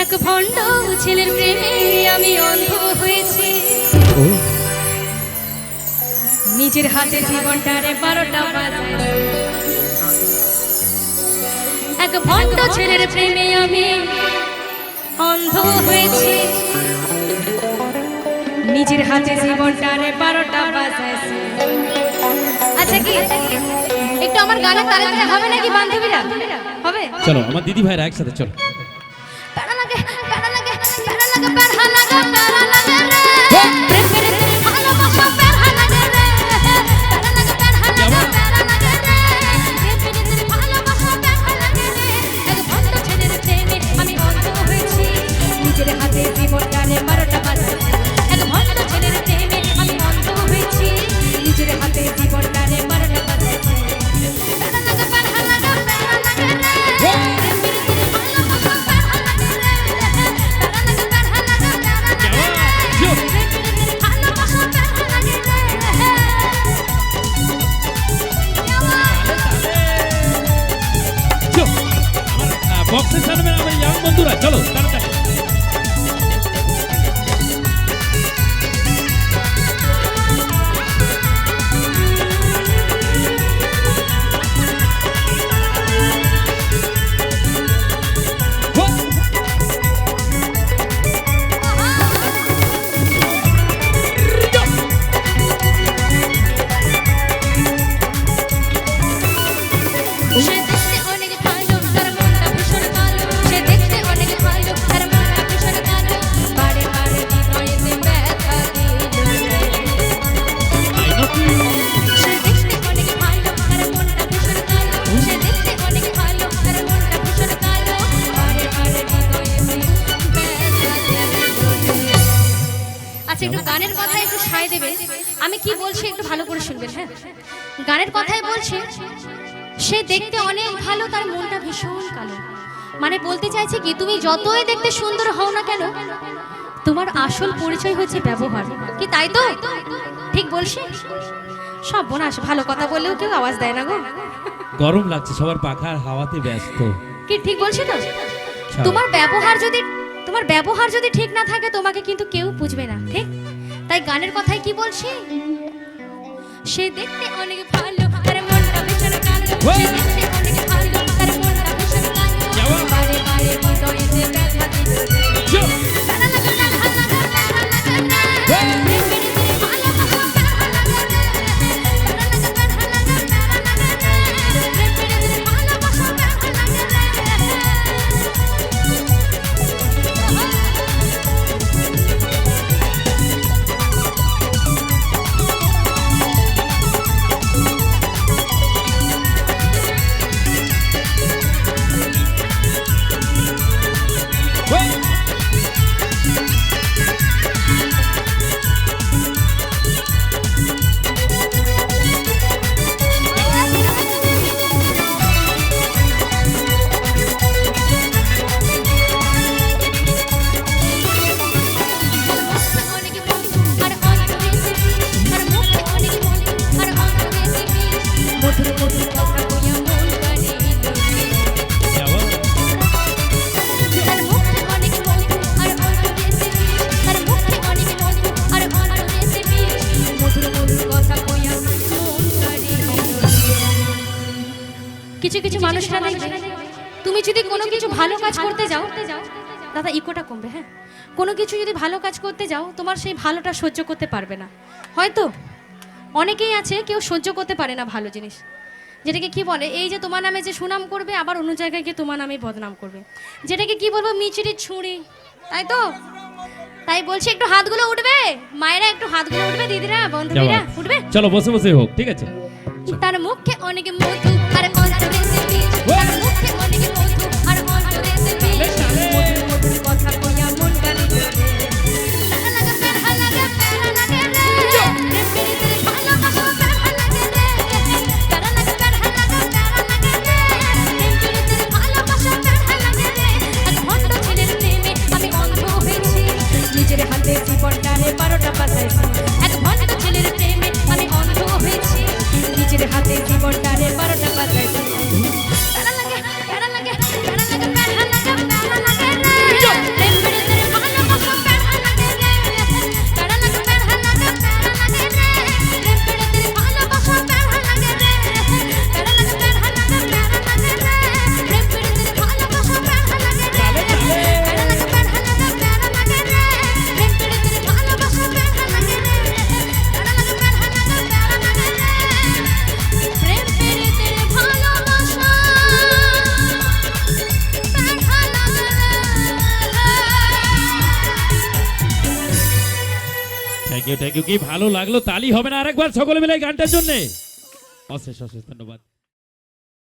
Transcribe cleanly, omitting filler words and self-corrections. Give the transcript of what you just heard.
এক ভণ্ড ছেলের প্রেমে আমি অন্ধ হয়েছি, নিজের হাতে জীবনটারে 12টা বাজায়। এক ভণ্ড ছেলের প্রেমে আমি অন্ধ হয়েছি, নিজের হাতে জীবনটারে 12টা বাজাইছি। আচ্ছা কি একটু আমার গানের তালে তালে হবে নাকি বান্ধবীরা? হবে? চলো আমার দিদি ভাইরা একসাথে চলো। প্যারা লাগে প্যারা লাগে প্যারা লাগে প্যারা লাগে প্যারা লাগে রে, প্রেম করে তেরি ভালোবাসা প্যারা লাগে রে, প্যারা লাগে প্যারা লাগে প্যারা লাগে রে, প্রেম করে তেরি ভালোবাসা প্যারা লাগে রে। এক ভণ্ড ছেলের প্রেমে আমি অন্ধ হয়েছি, নিজের হাতে জীবনটারে 12টা বাজাইছি। এক ভণ্ড ছেলের প্রেমে আমি অন্ধ হয়েছি, নিজের হাতে জীবনটারে 12টা বাজাইছি। প্যারা লাগে প্যারা লাগে প্যারা লাগে রে, বক্সের সামনে আমার ইয়াং বন্ধুরা চলো তাড়াতাড়ি। একটু গানের কথায় একটু সায় দেবে, আমি কি বলছি একটু ভালো করে শুনবেন। হ্যাঁ, গানের কথাই বলছে সে দেখতে অনেক ভালো, তার মনটা ভীষণ কালো। মানে বলতে চাইছে কি, তুমি যতই দেখতে সুন্দর হও না কেন, তোমার আসল পরিচয় হচ্ছে ব্যবহার। কি তাই তো? ঠিক বলছি? সব বোনাস, ভালো কথা বললেও কেউ আওয়াজ দেয় না গো। গরম লাগছে, সবার পাখার হাওয়াতে ব্যস্ত। কি ঠিক বলছি তো? তোমার ব্যবহার যদি ঠিক না থাকে তোমাকে কিন্তু কেউ বুঝবে না, ঠিক? তাই গানের কথায় কি বলছি, সে দেখতে অনেক ভালো, তার মনটা ভীষণ কালো, সে দেখতে অনেক ভালো, তার মনটা ভীষণ কালো, বারে বারে হৃদয়েতে ব্যথা দিল রে। প্যারা লাগা প্যারা লাগা প্যারা লাগা রে, প্রেম করে তেরি ভালোবাসা প্যারা লাগা রে, প্যারা লাগা প্যারা লাগা প্যারা লাগা রে, প্রেম করে তেরি ভালোবাসা প্যারা লাগা রে। কিছু কিছু মানুষরা দেখবে, তুমি যদি কোনো কিছু ভালো কাজ করতে যাও, দাদা ইকোটা কমবে, হ্যাঁ, কোনো কিছু যদি ভালো কাজ করতে যাও, তোমার সেই ভালোটা সহ্য করতে পারবে না। হয়তো অনেকেই আছে কেউ সহ্য করতে পারে না ভালো জিনিস, যেটাকে কি বলে, এই যে তোমার নামে যে সুনাম করবে, আবার অন্য জায়গায় গিয়ে তোমার নামে বদনাম করবে, যেটাকে কি বলবো, মিচিরি ছুঁড়ি, তাই তো? তাই বলছি একটু হাতগুলো উঠবে, মায়েরা একটু হাতগুলো উঠবে, দিদিরা বন্ধুরা উঠবে, চলো বসে বসে হোক, ঠিক আছে? তার মুখে অনেক মধু আর অন্তরে সে বীজ, তার মুখে অনেক মধু আর অন্তরে সে বীজ, মধুর মধুর কথা কইয়া মন কাঁদিল রে। প্যারা লাগা প্যারা লাগা প্যারা লাগে রে, প্রেম করে তেরি ভালোবাসা প্যারা লাগে রে, প্যারা লাগা প্যারা লাগা প্যারা লাগে রে, প্রেম করে তেরি ভালোবাসা প্যারা লাগে রে। এক ভণ্ড ছেলের প্রেমে আমি অন্ধ হয়েছি, নিজের হাতে জীবনটারে 12টা বাজাইছি। এক ভণ্ড ছেলের প্রেমে আমি অন্ধ হয়েছি, নিজের হাতে জীবনটারে 12টা বাজাইছি। থ্যাংক ইউ কি ভালো লাগলো, তালি হবে না আরেকবার সকলে মিলে এই গানটার জন্য? অশেষ অশেষ ধন্যবাদ।